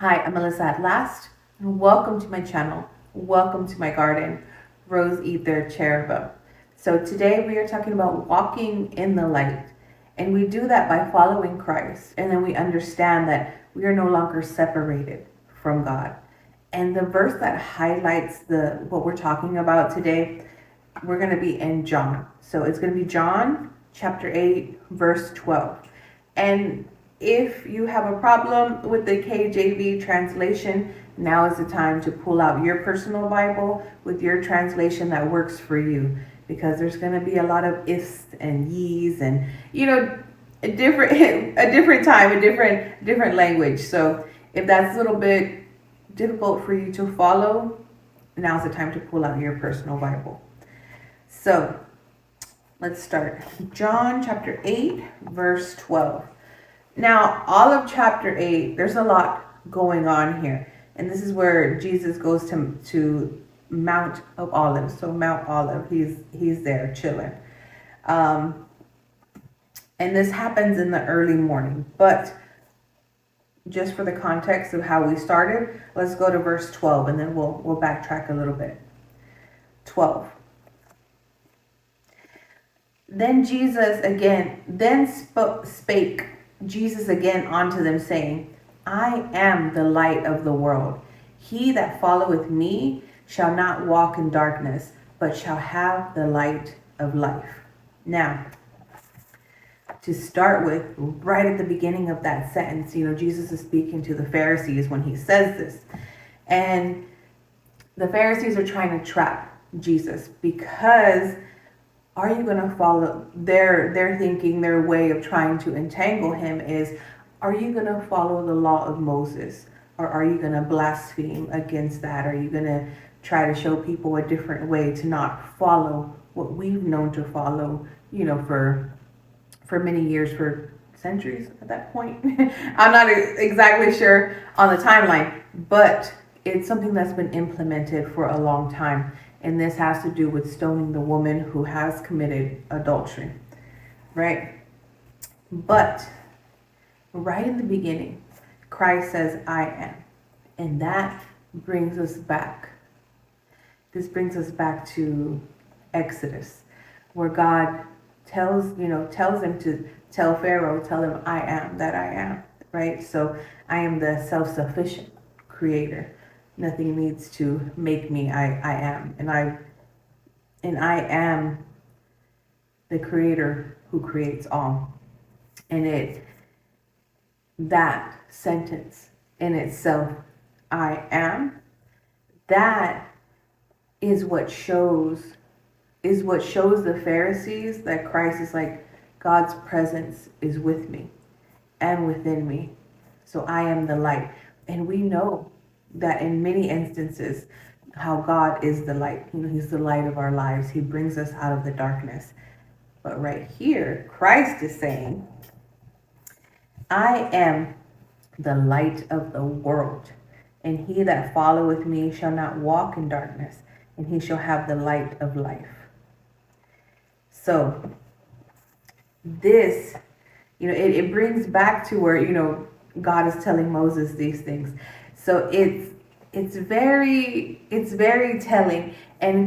Hi, I'm Melissa at last. Welcome to my channel. Welcome to my garden, Rose Ether Cherubim. So today we are talking about walking in the light. And we do that by following Christ. And then we understand that we are no longer separated from God. And the verse that highlights what we're talking about today, we're going to be in John. So it's going to be John chapter 8, verse 12. And if you have a problem with the KJV translation, now is the time to pull out your personal Bible with your translation that works for you, because there's going to be a lot of ifs and ye's and a different time, a different language. So if that's a little bit difficult for you to follow, now's the time to pull out your personal Bible. So let's start. John chapter 8, verse 12. Now, all of chapter 8, there's a lot going on here. And this is where Jesus goes to Mount of Olives. So Mount Olive, he's there chilling. And this happens in the early morning. But just for the context of how we started, let's go to verse 12 and then we'll backtrack a little bit. 12. Then spake Jesus again unto them, saying, I am the light of the world. He that followeth me shall not walk in darkness, but shall have the light of life. Now, to start with, right at the beginning of that sentence, Jesus is speaking to the Pharisees when he says this. And the Pharisees are trying to trap Jesus, because are you going to follow their thinking, their way of trying to entangle him is, are you going to follow the law of Moses, or are you going to blaspheme against that? Are you going to try to show people a different way to not follow what we've known to follow, for many years, for centuries at that point? I'm not exactly sure on the timeline, but it's something that's been implemented for a long time. And this has to do with stoning the woman who has committed adultery, right? But right in the beginning, Christ says, I am. And that brings us back. This brings us back to Exodus, where God tells him to tell Pharaoh, tell him, I am that I am, right? So I am the self-sufficient creator. Nothing needs to make me. I am. And I am the creator who creates all. And that sentence in itself, I am, that is what shows the Pharisees that Christ is like, God's presence is with me and within me. So I am the light. And we know that in many instances, how God is the light. He's the light of our lives. He brings us out of the darkness. But right here, Christ is saying, I am the light of the world. And he that followeth me shall not walk in darkness, and he shall have the light of life. So this, it brings back to where, God is telling Moses these things. So it's very telling. And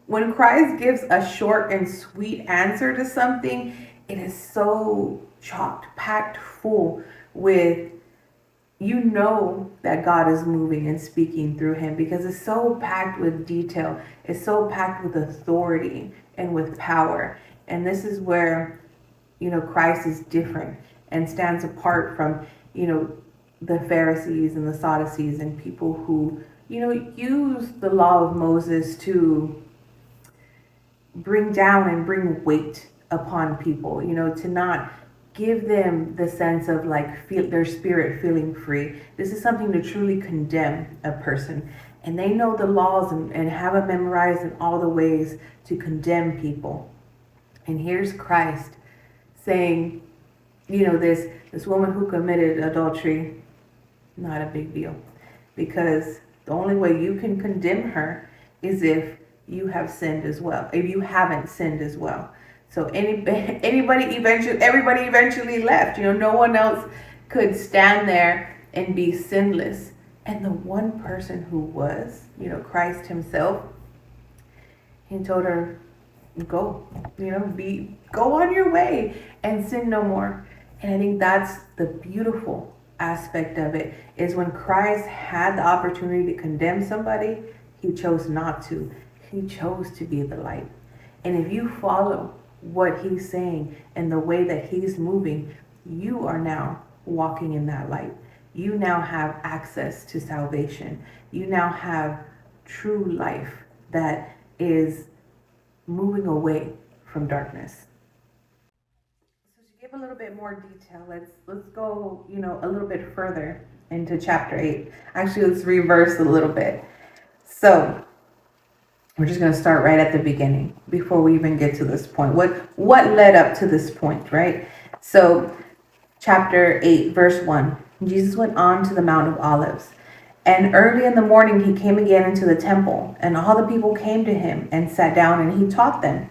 when Christ gives a short and sweet answer to something, it is so packed full with, that God is moving and speaking through him, because it's so packed with detail. It's so packed with authority and with power. And this is where, Christ is different and stands apart from, the Pharisees and the Sadducees and people who, use the law of Moses to bring down and bring weight upon people, to not give them the sense of their spirit feeling free. This is something to truly condemn a person. And they know the laws and have it memorized in all the ways to condemn people. And here's Christ saying, this woman who committed adultery, not a big deal, because the only way you can condemn her is if you have sinned as well, if you haven't sinned as well. So everybody eventually left. No one else could stand there and be sinless. And the one person who was, Christ himself, he told her, go, go on your way and sin no more. And I think that's the beautiful aspect of it, is when Christ had the opportunity to condemn somebody, he chose not to. He chose to be the light. And if you follow what he's saying and the way that he's moving, you are now walking in that light. You now have access to salvation. You now have true life that is moving away from darkness. So to give a little bit more detail, let's go, a little bit further into chapter 8. Actually, let's reverse a little bit. So we're just going to start right at the beginning before we even get to this point. What led up to this point, right? So chapter 8, verse 1, Jesus went on to the Mount of Olives. And early in the morning, he came again into the temple, and all the people came to him and sat down, and he taught them.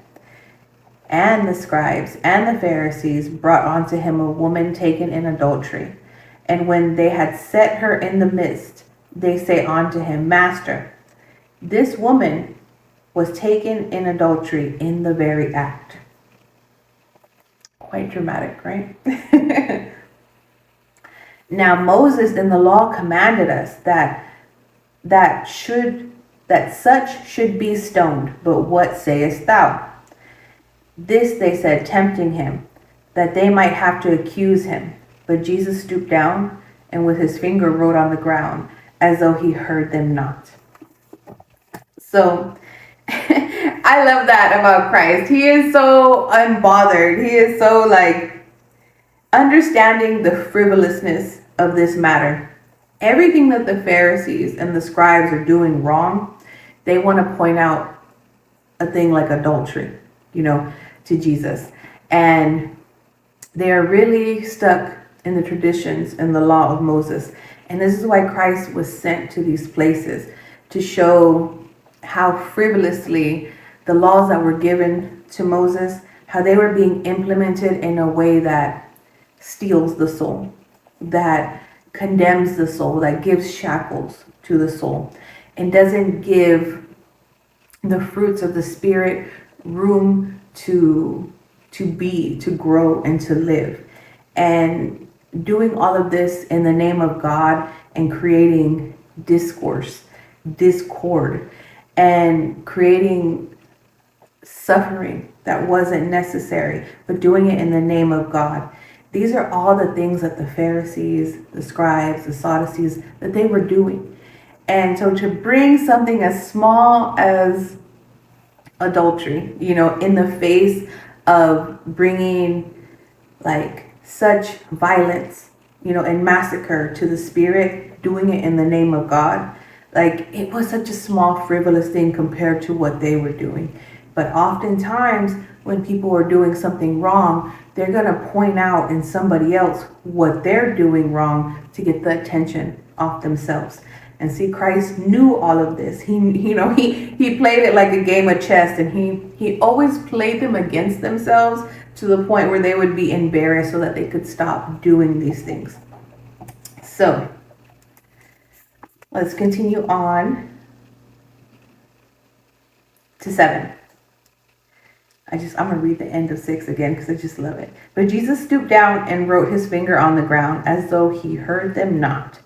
And the scribes and the Pharisees brought unto him a woman taken in adultery. And when they had set her in the midst, they say unto him, Master, this woman was taken in adultery in the very act. Quite dramatic, right? Now Moses in the law commanded us that such should be stoned. But what sayest thou? This they said, tempting him, that they might have to accuse him. But Jesus stooped down and with his finger wrote on the ground, as though he heard them not. So I love that about Christ. He is so unbothered. He is so understanding the frivolousness of this matter. Everything that the Pharisees and the scribes are doing wrong, they want to point out a thing like adultery, to Jesus. And they are really stuck in the traditions and the law of Moses. And this is why Christ was sent to these places, to show how frivolously the laws that were given to Moses, how they were being implemented in a way that steals the soul, that condemns the soul, that gives shackles to the soul, and doesn't give the fruits of the Spirit room to grow and to live. And doing all of this in the name of God and creating discord, and creating suffering that wasn't necessary, but doing it in the name of God. These are all the things that the Pharisees, the scribes, the Sadducees, that they were doing. And so to bring something as small as adultery, in the face of bringing such violence, and massacre to the Spirit, doing it in the name of God, it was such a small, frivolous thing compared to what they were doing. But oftentimes when people are doing something wrong, they're going to point out in somebody else what they're doing wrong to get the attention off themselves. And see, Christ knew all of this. He played it like a game of chess, and he always played them against themselves to the point where they would be embarrassed so that they could stop doing these things. So let's continue on to 7. I'm going to read the end of 6 again because I just love it. But Jesus stooped down and wrote his finger on the ground, as though he heard them not.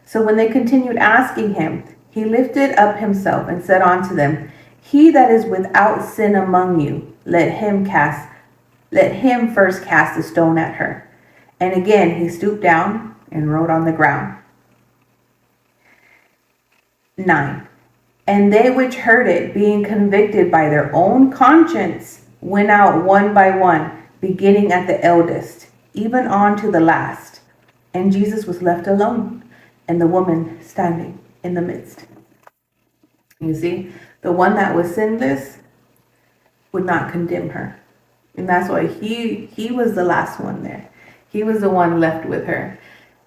So when they continued asking him, he lifted up himself and said unto them, He that is without sin among you, let him first cast a stone at her. And again he stooped down and wrote on the ground. 9. And they which heard it, being convicted by their own conscience, went out one by one, beginning at the eldest, even on to the last. And Jesus was left alone, and the woman standing in the midst. You see, the one that was sinless would not condemn her. And that's why he was the last one there. He was the one left with her.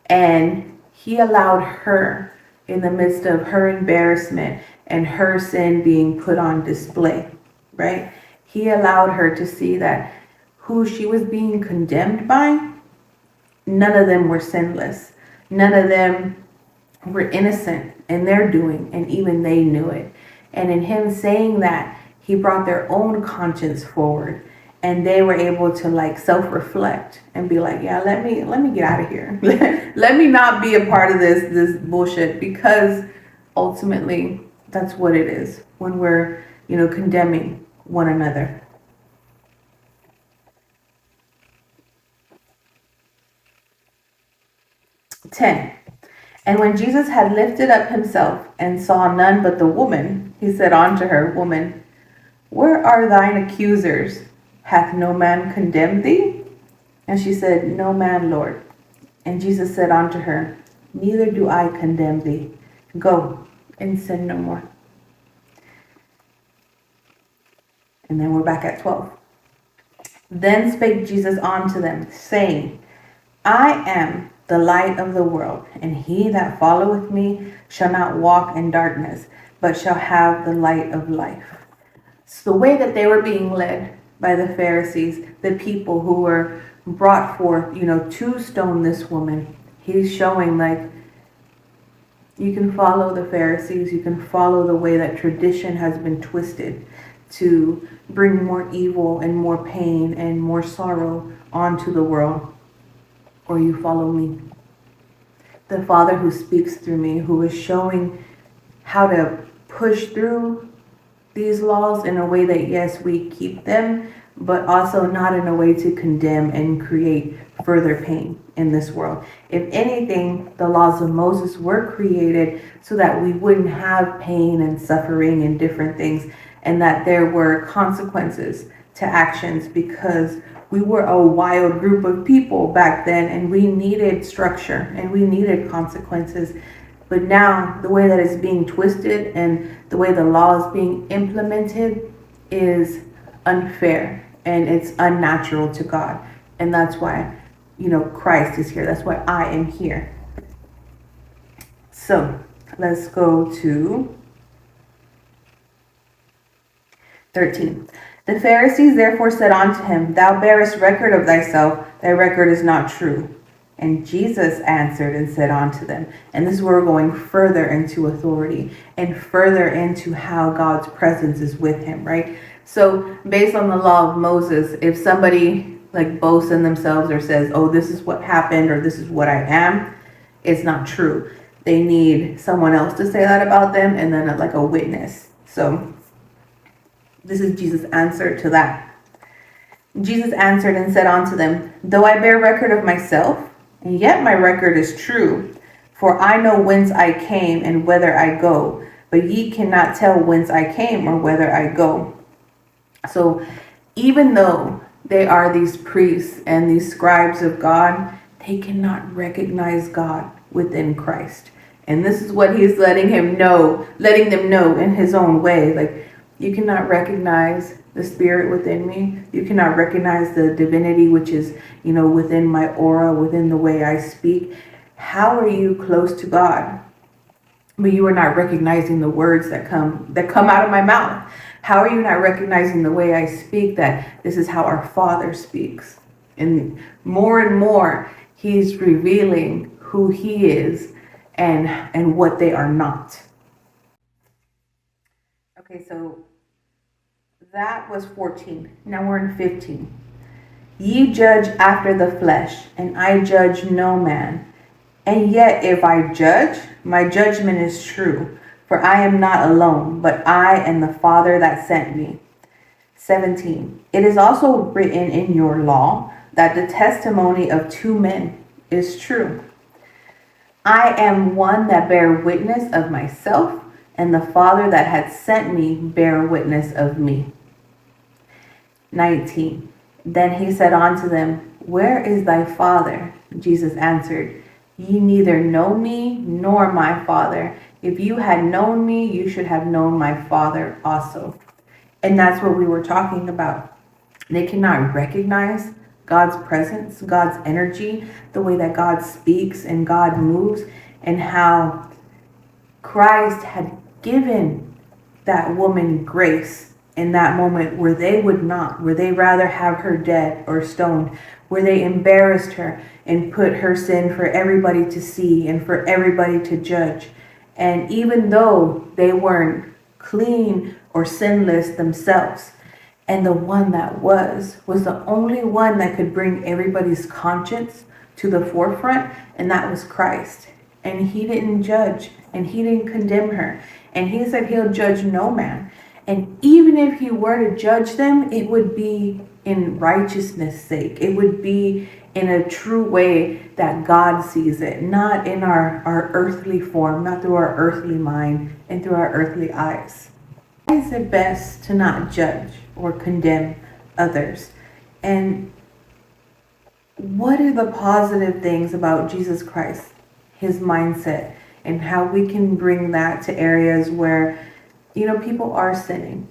And he allowed her, in the midst of her embarrassment and her sin being put on display, right? He allowed her to see that who she was being condemned by none of them were sinless. None of them were innocent in their doing, and even they knew it. And in him saying that, he brought their own conscience forward, and they were able to like self-reflect and be like, yeah, let me get out of here. Let me not be a part of this bullshit, because ultimately that's what it is when we're, condemning one another. Ten. And when Jesus had lifted up himself and saw none but the woman, he said unto her, Woman, where are thine accusers? Hath no man condemned thee? And she said, No man, Lord. And Jesus said unto her, Neither do I condemn thee. Go and sin no more. And then we're back at 12. Then spake Jesus unto them, saying, I am the light of the world, and he that followeth me shall not walk in darkness, but shall have the light of life. So the way that they were being led by the Pharisees, the people who were brought forth, to stone this woman, he's showing like, you can follow the Pharisees, you can follow the way that tradition has been twisted to bring more evil and more pain and more sorrow onto the world. Or you follow me, the Father who speaks through me, who is showing how to push through these laws in a way that, yes, we keep them, but also not in a way to condemn and create further pain in this world. If anything, the laws of Moses were created so that we wouldn't have pain and suffering and different things, and that there were consequences to actions, because we were a wild group of people back then, and we needed structure and we needed consequences. But now the way that it's being twisted and the way the law is being implemented is unfair and it's unnatural to God. And that's why, Christ is here. That's why I am here. So let's go to 13. The Pharisees therefore said unto him, Thou bearest record of thyself, thy record is not true. And Jesus answered and said unto them, and this is where we're going further into authority and further into how God's presence is with him, right? So based on the law of Moses, if somebody like boasts in themselves or says, oh, this is what happened or this is what I am, it's not true. They need someone else to say that about them, and then like a witness. So this is Jesus' answer to that. Jesus answered and said unto them, Though I bear record of myself, and yet my record is true, for I know whence I came and whither I go, but ye cannot tell whence I came or whither I go. So even though they are these priests and these scribes of God, they cannot recognize God within Christ. And this is what he's letting them know in his own way. Like, you cannot recognize the spirit within me. You cannot recognize the divinity, which is, within my aura, within the way I speak. How are you close to God, but you are not recognizing the words that come out of my mouth? How are you not recognizing the way I speak, that this is how our Father speaks? And more, he's revealing who he is and what they are not. Okay, so that was 14. Now we're in 15. Ye judge after the flesh, and I judge no man. And yet if I judge, my judgment is true. For I am not alone, but I and the Father that sent me. 17. It is also written in your law that the testimony of two men is true. I am one that bear witness of myself, and the Father that had sent me bear witness of me. 19. Then he said unto them, Where is thy Father? Jesus answered, Ye neither know me nor my Father. If you had known me, you should have known my Father also. And that's what we were talking about. They cannot recognize God's presence, God's energy, the way that God speaks and God moves, and how Christ had given that woman grace in that moment where they would not, where they rather have her dead or stoned, where they embarrassed her and put her sin for everybody to see and for everybody to judge. And even though they weren't clean or sinless themselves, and the one that was the only one that could bring everybody's conscience to the forefront, and that was Christ. And he didn't judge, and he didn't condemn her. And he said he'll judge no man. And even if he were to judge them, it would be in righteousness' sake. It would be in a true way that God sees it, not in our earthly form, not through our earthly mind and through our earthly eyes. Why is it best to not judge or condemn others? And what are the positive things about Jesus Christ, his mindset, and how we can bring that to areas where, people are sinning?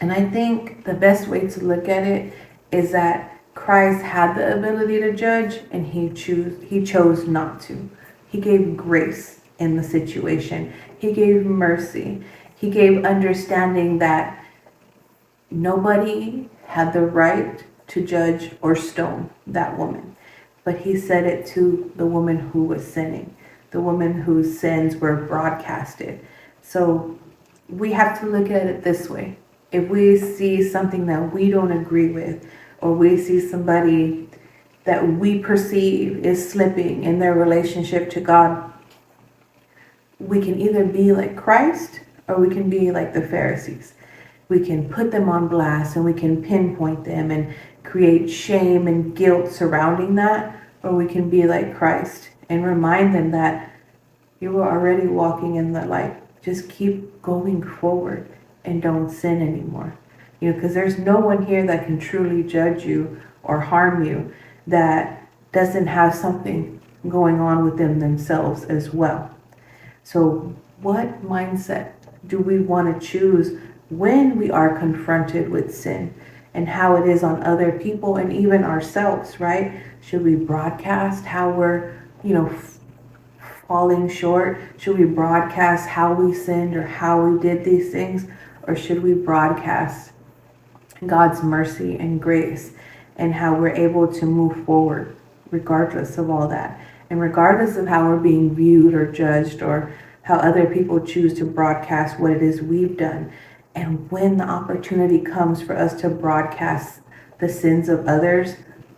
And I think the best way to look at it is that Christ had the ability to judge, and he chose not to. He gave grace in the situation. He gave mercy. He gave understanding that nobody had the right to judge or stone that woman. But he said it to the woman who was sinning, the woman whose sins were broadcasted. So we have to look at it this way. If we see something that we don't agree with, or we see somebody that we perceive is slipping in their relationship to God, we can either be like Christ or we can be like the Pharisees. We can put them on blast and we can pinpoint them and create shame and guilt surrounding that, or we can be like Christ and remind them that you were already walking in the light. Just keep going forward and don't sin anymore. Because there's no one here that can truly judge you or harm you that doesn't have something going on with them themselves as well. So what mindset do we want to choose when we are confronted with sin and how it is on other people and even ourselves, right? Should we broadcast how we're, falling short? Should we broadcast how we sinned or how we did these things? Or should we broadcast God's mercy and grace and how we're able to move forward regardless of all that, and regardless of how we're being viewed or judged, or how other people choose to broadcast what it is we've done? And when the opportunity comes for us to broadcast the sins of others,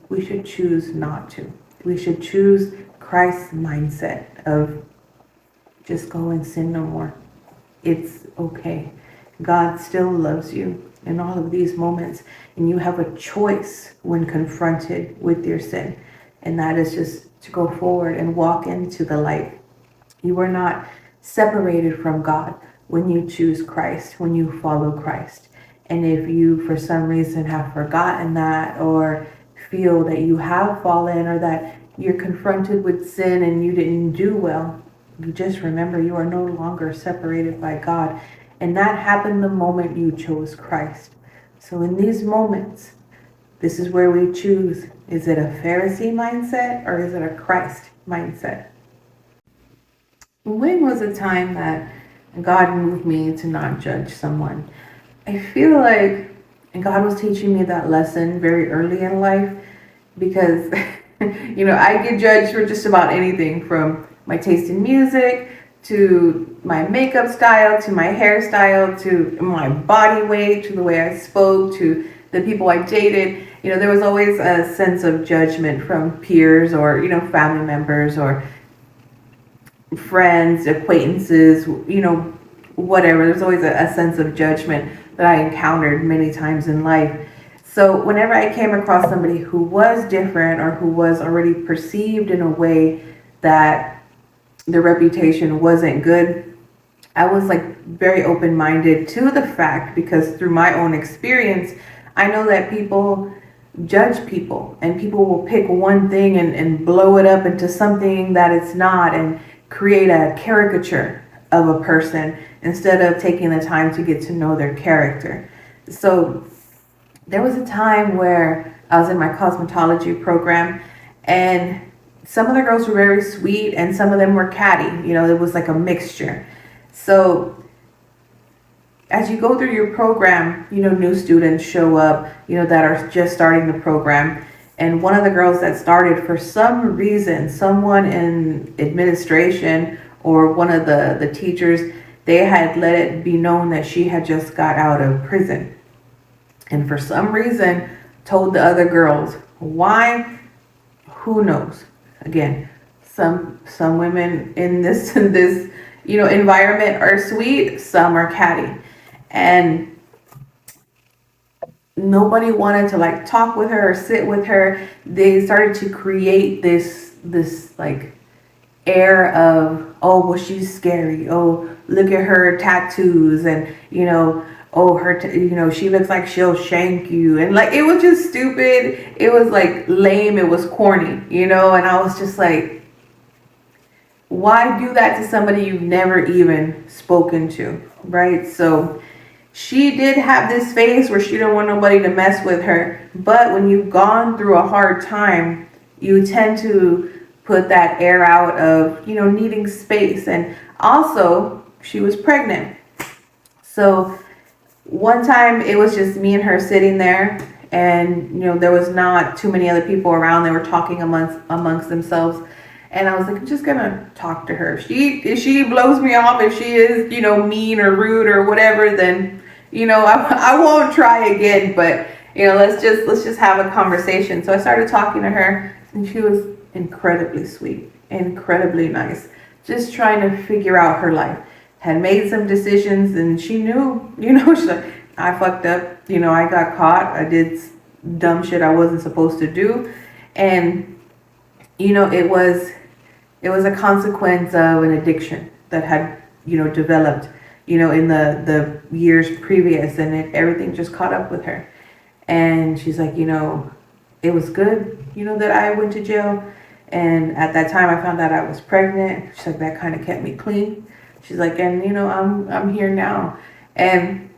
we should choose not to. We should choose Christ's mindset of just go and sin no more. It's okay. God still loves you in all of these moments, and you have a choice when confronted with your sin, and that is just to go forward and walk into the light. You are not separated from God when you choose Christ, when you follow Christ. And if you for some reason have forgotten that, or feel that you have fallen, or that you're confronted with sin and you didn't do well, you just remember you are no longer separated by God. And that happened the moment you chose Christ. So in these moments, this is where we choose. Is it a Pharisee mindset or is it a Christ mindset? When was a time that God moved me to not judge someone? I feel like God was teaching me that lesson very early in life, because, I get judged for just about anything, from my taste in music, to my makeup style, to my hairstyle, to my body weight, to the way I spoke, to the people I dated. There was always a sense of judgment from peers or, family members or friends, acquaintances, whatever. There's always a sense of judgment that I encountered many times in life. So whenever I came across somebody who was different or who was already perceived in a way that their reputation wasn't good, I was very open-minded to the fact, because through my own experience, I know that people judge people, and people will pick one thing and blow it up into something that it's not, and create a caricature of a person instead of taking the time to get to know their character. So there was a time where I was in my cosmetology program, and some of the girls were very sweet and some of them were catty. It was like a mixture. So as you go through your program, new students show up, that are just starting the program. And one of the girls that started, for some reason, someone in administration or one of the teachers, they had let it be known that she had just got out of prison. And for some reason, told the other girls. Why? Who knows? Again, some women in this environment are sweet, some are catty. And nobody wanted to like talk with her or sit with her. They started to create this like air of, oh, well, she's scary. Oh, look at her tattoos, and oh, she looks like she'll shank you. And like, it was just stupid. It was like lame. It was corny, and I was just like, why do that to somebody you've never even spoken to, right? So she did have this phase where she didn't want nobody to mess with her. But when you've gone through a hard time, you tend to put that air out of, needing space. And also, she was pregnant. So one time it was just me and her sitting there, and, there was not too many other people around. They were talking amongst themselves. And I was like, I'm just gonna talk to her. If she blows me off, if she is, mean or rude or whatever, then, I won't try again. But, let's just have a conversation. So I started talking to her, and she was incredibly sweet, incredibly nice, just trying to figure out her life. Had made some decisions, and she knew, she's like, I fucked up, I got caught, I did dumb shit I wasn't supposed to do. And, it was a consequence of an addiction that had, developed, in the years previous, and everything just caught up with her. And she's like, it was good, that I went to jail. And at that time I found out I was pregnant. She's like, that kind of kept me clean. She's like, and I'm here now. And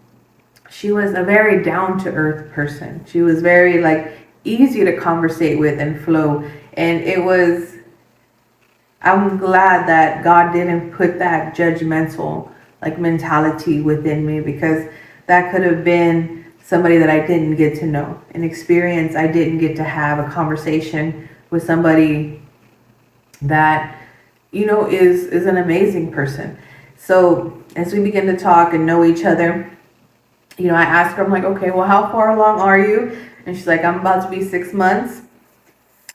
she was a very down to earth person. She was very like easy to conversate with and flow. And I'm glad that God didn't put that judgmental like mentality within me, because that could have been somebody that I didn't get to know, an experience I didn't get to have, a conversation with somebody that, is an amazing person. So as we begin to talk and know each other, I asked her, I'm like, okay, well, how far along are you? And she's like, I'm about to be 6 months.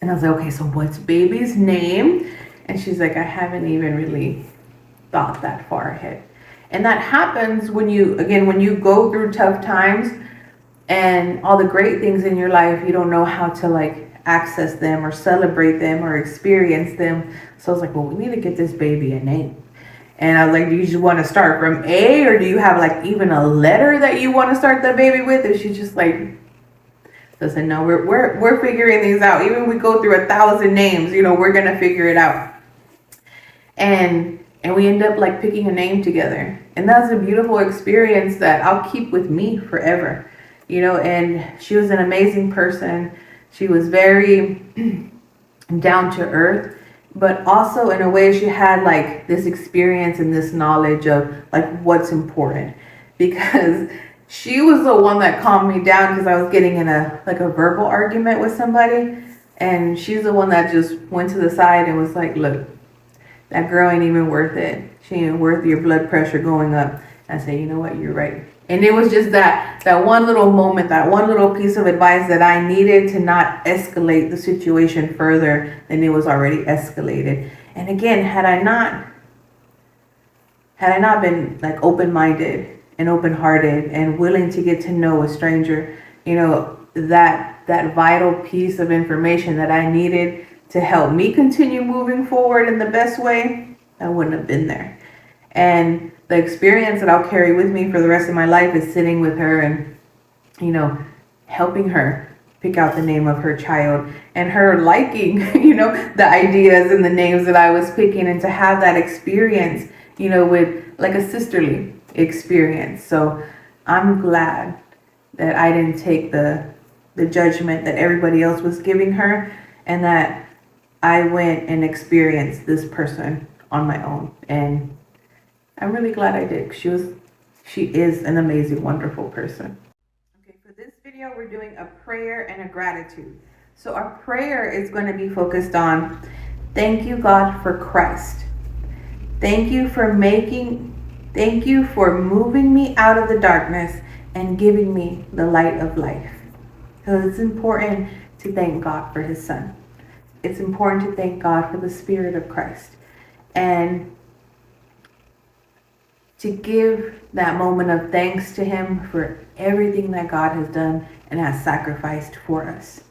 And I was like, okay, so what's baby's name? And she's like, I haven't even really thought that far ahead. And that happens when you go through tough times and all the great things in your life, you don't know how to like access them or celebrate them or experience them. So I was like, well, we need to get this baby a name. And I was like, do you just want to start from A, or do you have like even a letter that you want to start the baby with? And she's just like, listen, no, we're figuring these out. Even if we go through 1,000 names, we're gonna figure it out. And we end up like picking a name together. And that's a beautiful experience that I'll keep with me forever. And she was an amazing person. She was very down to earth, but also in a way she had like this experience and this knowledge of like what's important, because she was the one that calmed me down because I was getting in a verbal argument with somebody. And she's the one that just went to the side and was like, look, that girl ain't even worth it. She ain't worth your blood pressure going up. I said, you know what, you're right. And it was just that one little moment, that one little piece of advice that I needed to not escalate the situation further than it was already escalated. And again, had I not been like open-minded and open-hearted and willing to get to know a stranger, that vital piece of information that I needed to help me continue moving forward in the best way, I wouldn't have been there. And the experience that I'll carry with me for the rest of my life is sitting with her and, helping her pick out the name of her child, and her liking, the ideas and the names that I was picking, and to have that experience, with like a sisterly experience. So I'm glad that I didn't take the judgment that everybody else was giving her, and that I went and experienced this person on my own. And I'm really glad I did. She is an amazing, wonderful person. Okay, for this video, we're doing a prayer and a gratitude. So our prayer is going to be focused on, thank you, God, for Christ. Thank you for moving me out of the darkness and giving me the light of life. So it's important to thank God for his son. It's important to thank God for the Spirit of Christ. And to give that moment of thanks to him for everything that God has done and has sacrificed for us.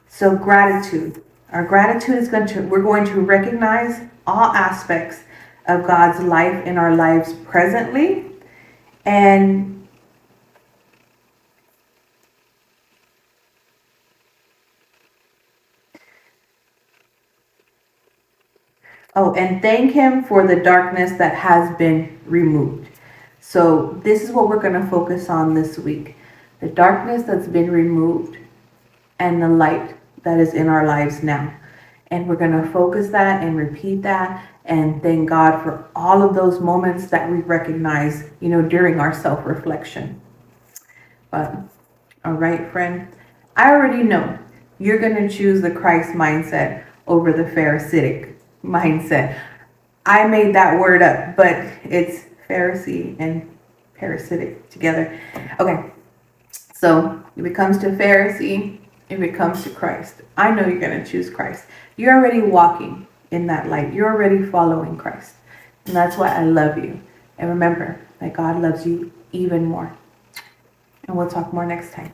So gratitude. Our gratitude is we're going to recognize all aspects of God's life in our lives presently, and and thank him for the darkness that has been removed. So this is what we're going to focus on this week. The darkness that's been removed and the light that is in our lives now. And we're going to focus that and repeat that and thank God for all of those moments that we recognize, during our self-reflection. But, all right, friend, I already know you're going to choose the Christ mindset over the Pharisaic mindset. I made that word up, but it's Pharisee and parasitic together. Okay, so if it comes to Pharisee, if it comes to Christ, I know you're going to choose Christ. You're already walking in that light. You're already following Christ. And that's why I love you. And remember that God loves you even more. And we'll talk more next time.